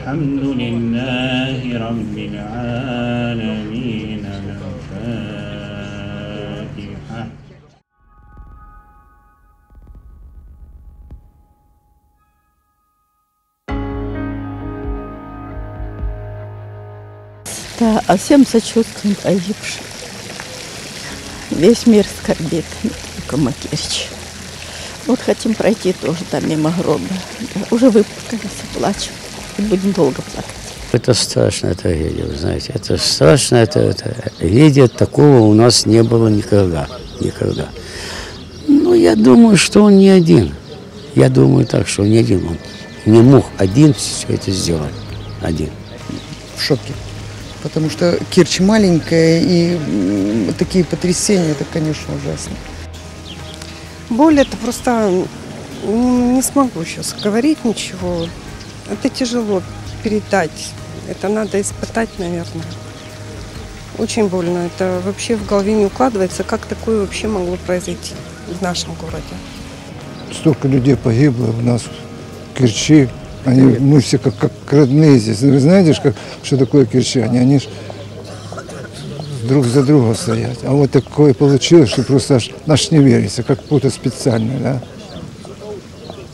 الحمد لله رب العالمين. الفاتحة. Да, а всем сочувствуем погибшим. Весь мир скорбит, не только Макерич. Вот хотим пройти тоже там мимо гроба. Да, уже выплакались и плачем. И будем долго плакать. Это страшная трагедия, вы знаете. Это страшная трагедия. Такого у нас не было никогда. Никогда. Ну, я думаю, что он не один. Я думаю так, что он не один. Он не мог один все это сделать. Один. В шоке. Потому что Керчь маленькая, и такие потрясения, это, конечно, ужасно. Боль это просто не смогу сейчас говорить ничего. Это тяжело передать. Это надо испытать, наверное. Очень больно. Это вообще в голове не укладывается, как такое вообще могло произойти в нашем городе. Столько людей погибло у нас в Керчи. Мы все как родные здесь. Вы знаете, что такое керчане? Они ж друг за друга стоят. А вот такое получилось, что просто аж не верится, как будто специально, да?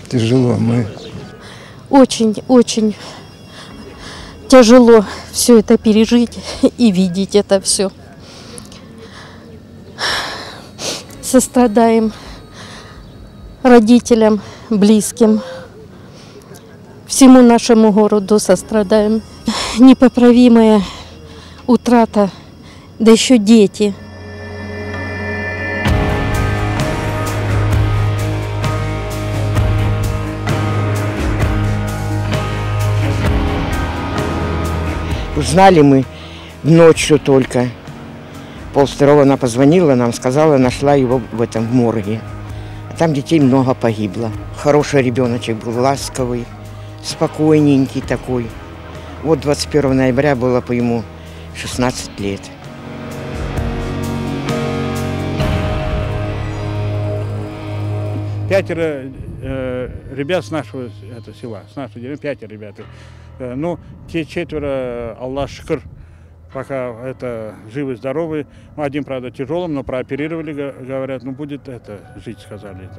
Тяжело мы. Очень тяжело все это пережить и видеть это все. Сострадаем родителям, близким, всему нашему городу сострадаем. Непоправимая утрата, да еще дети. Узнали мы ночью только. 1:30 она позвонила нам, сказала, нашла его в этом морге. А там детей много погибло. Хороший ребеночек был, ласковый, спокойненький такой. Вот 21 ноября было по ему 16 лет. Пятеро ребят с нашего села, с нашей деревни, 5 ребят. Ну, те 4, Аллах шкр, пока это живы-здоровы. Один, правда, тяжелым, но прооперировали, говорят, ну будет жить, сказали.